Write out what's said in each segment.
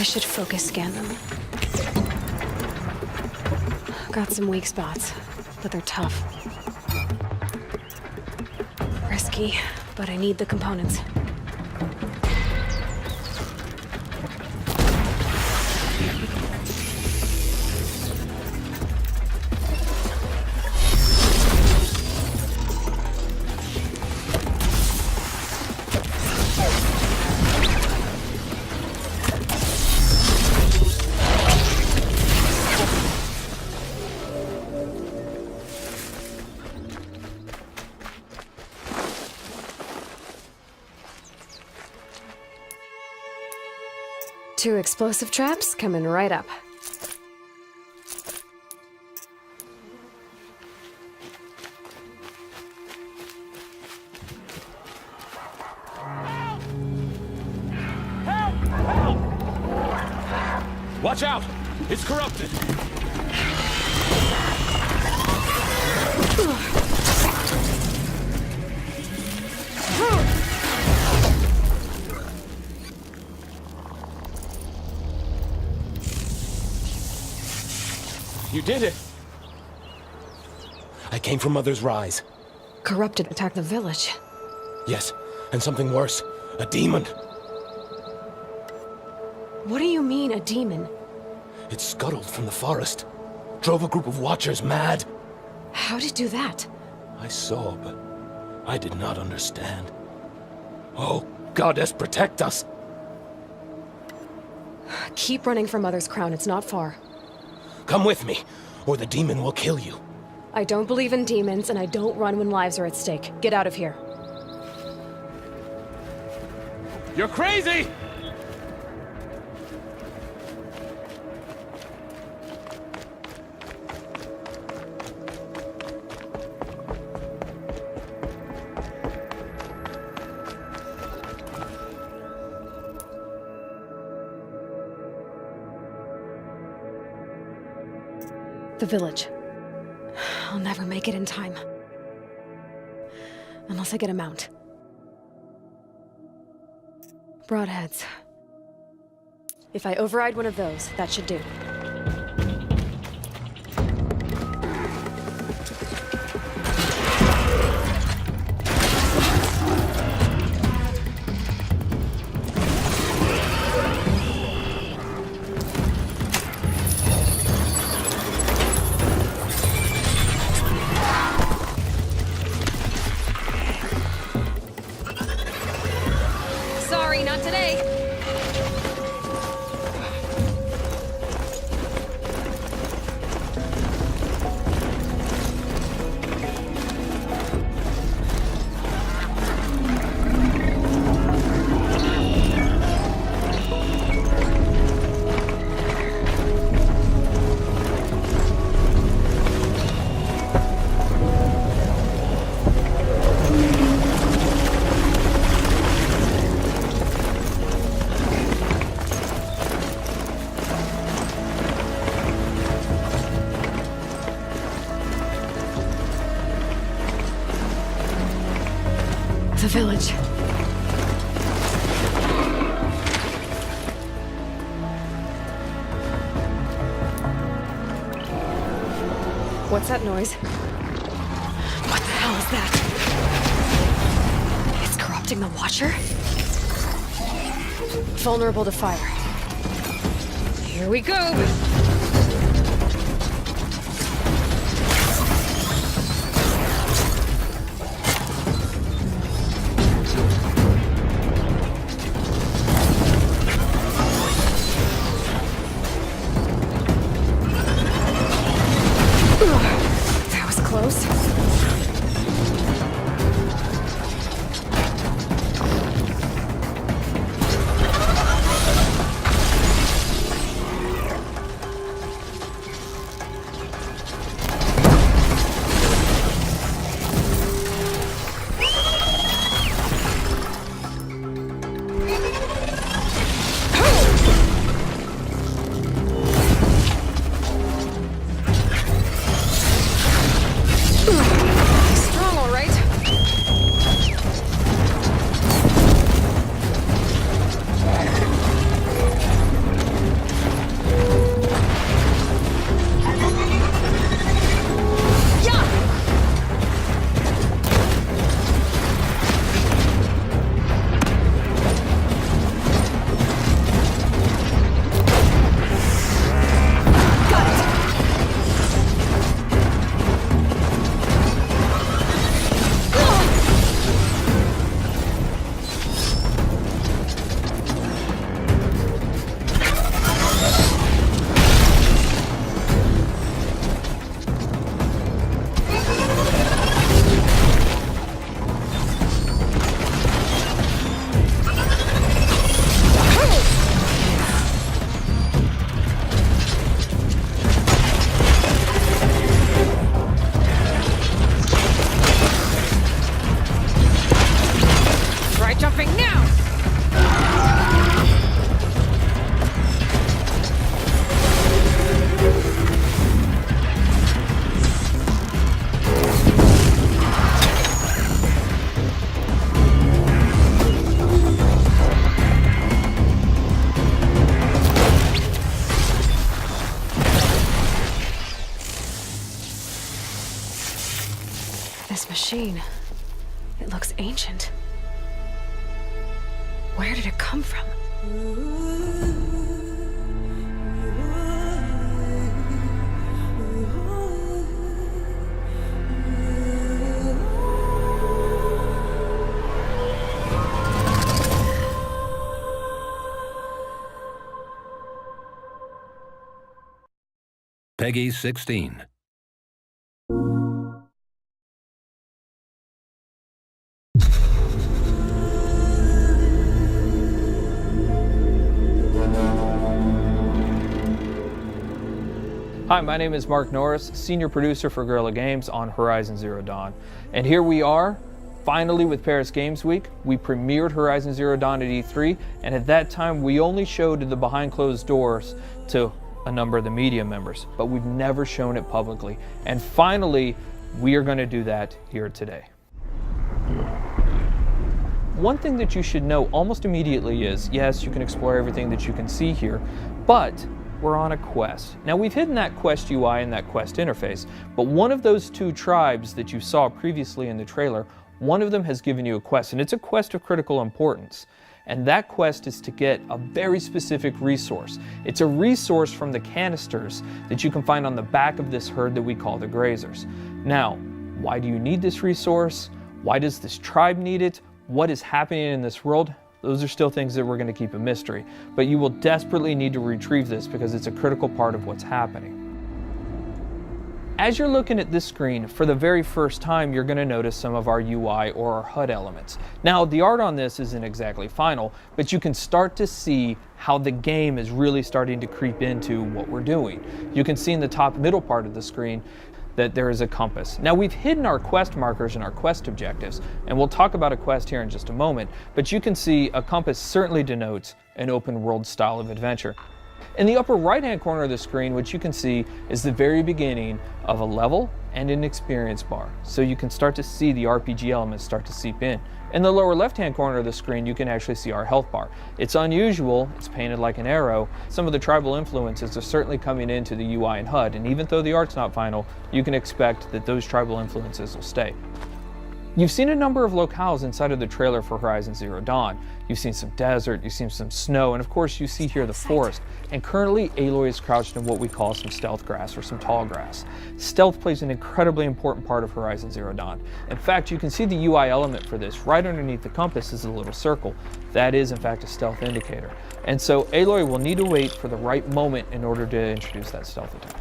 should focus scan them. Got some weak spots, but they're tough. Risky, but I need the components. Two explosive traps coming right up. Help! Help! Watch out! It's corrupted! You did it! I came from Mother's Rise. Corrupted attacked the village. Yes, and something worse. A demon. What do you mean, a demon? It scuttled from the forest. Drove a group of watchers mad. How'd it do that? I saw, but I did not understand. Oh, Goddess, protect us! Keep running for Mother's Crown, it's not far. Come with me, or the demon will kill you. I don't believe in demons, and I don't run when lives are at stake. Get out of here. You're crazy! The village. I'll never make it in time. Unless I get a mount. Broadheads. If I override one of those, that should do. Sorry, not today. The village. What's that noise? What the hell is that? It's corrupting the Watcher? Vulnerable to fire. Here we go! That was close. jumping now! This machine, it looks ancient. Where did it come from? Peggy 16. Hi, my name is Mark Norris, Senior Producer for Guerrilla Games on Horizon Zero Dawn. And here we are, finally with Paris Games Week. We premiered Horizon Zero Dawn at E3, and at that time we only showed the behind closed doors to a number of the media members, but we've never shown it publicly. And finally, we are going to do that here today. One thing that you should know almost immediately is, yes, you can explore everything that you can see here, but we're on a quest. Now, we've hidden that quest UI and that quest interface, but one of those two tribes that you saw previously in the trailer, one of them has given you a quest, and it's a quest of critical importance. And that quest is to get a very specific resource. It's a resource from the canisters that you can find on the back of this herd that we call the grazers. Now, why do you need this resource? Why does this tribe need it? What is happening in this world? Those are still things that we're going to keep a mystery. But you will desperately need to retrieve this because it's a critical part of what's happening. As you're looking at this screen, for the very first time, you're going to notice some of our UI or our HUD elements. Now, the art on this isn't exactly final, but you can start to see how the game is really starting to creep into what we're doing. You can see in the top middle part of the screen that there is a compass. Now, we've hidden our quest markers and our quest objectives, and we'll talk about a quest here in just a moment, but you can see a compass certainly denotes an open world style of adventure. In the upper right-hand corner of the screen, what you can see is the very beginning of a level and an experience bar. So you can start to see the RPG elements start to seep in. In the lower left-hand corner of the screen, you can actually see our health bar. It's unusual, it's painted like an arrow. Some of the tribal influences are certainly coming into the UI and HUD, and even though the art's not final, you can expect that those tribal influences will stay. You've seen a number of locales inside of the trailer for Horizon Zero Dawn. You've seen some desert, you've seen some snow, and of course you see here the forest. And currently Aloy is crouched in what we call some stealth grass or some tall grass. Stealth plays an incredibly important part of Horizon Zero Dawn. In fact, you can see the UI element for this. Right underneath the compass is a little circle. That is in fact a stealth indicator. And so Aloy will need to wait for the right moment in order to introduce that stealth attack.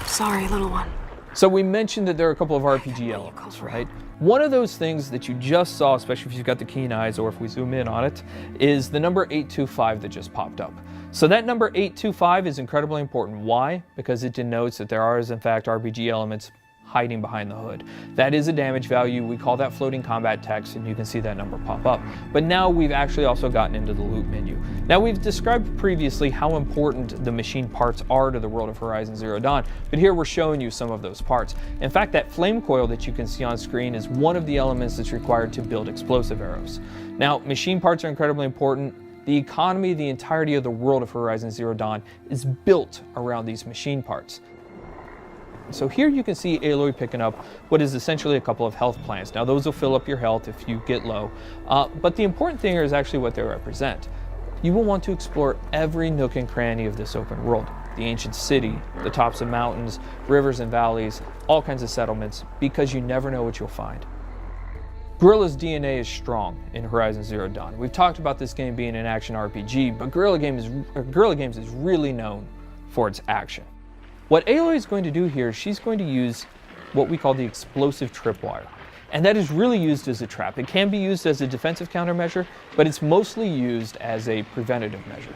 Sorry, little one. So we mentioned that there are a couple of RPG elements, right? One of those things that you just saw, especially if you've got the keen eyes or if we zoom in on it, is the number 825 that just popped up. So that number 825 is incredibly important. Why? Because it denotes that there are, in fact, RPG elements hiding behind the hood. That is a damage value. We call that floating combat text, and you can see that number pop up. But now we've actually also gotten into the loot menu. Now, we've described previously how important the machine parts are to the world of Horizon Zero Dawn, but here we're showing you some of those parts. In fact, that flame coil that you can see on screen is one of the elements that's required to build explosive arrows. Now, machine parts are incredibly important. The economy, the entirety of the world of Horizon Zero Dawn is built around these machine parts. So here you can see Aloy picking up what is essentially a couple of health plants. Now those will fill up your health if you get low, but the important thing here is actually what they represent. You will want to explore every nook and cranny of this open world. The ancient city, the tops of mountains, rivers and valleys, all kinds of settlements, because you never know what you'll find. Guerrilla's DNA is strong in Horizon Zero Dawn. We've talked about this game being an action RPG, but Guerrilla Games is really known for its action. What Aloy is going to do here, she's going to use what we call the explosive tripwire. And that is really used as a trap. It can be used as a defensive countermeasure, but it's mostly used as a preventative measure.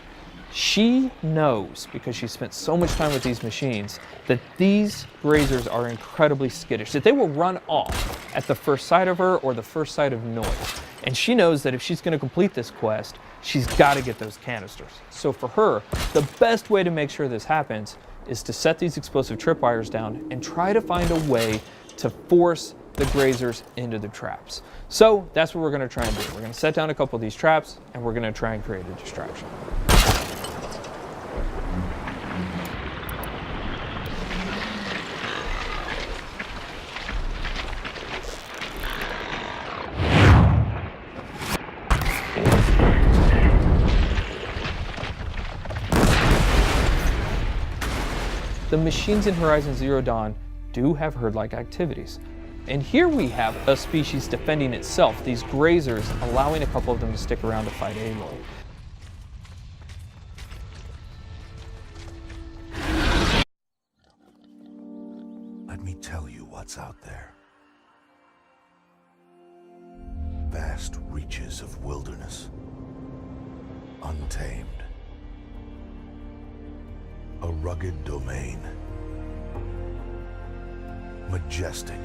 She knows, because she spent so much time with these machines, that these grazers are incredibly skittish, that they will run off at the first sight of her or the first sight of noise. And she knows that if she's going to complete this quest, she's got to get those canisters. So for her, the best way to make sure this happens is to set these explosive tripwires down and try to find a way to force the grazers into the traps. So that's what we're going to try and do. We're going to set down a couple of these traps and we're going to try and create a distraction. The machines in Horizon Zero Dawn do have herd-like activities. And here we have a species defending itself, these grazers allowing a couple of them to stick around to fight Aloy. Let me tell you what's out there. Vast reaches of wilderness, untamed. A rugged domain, majestic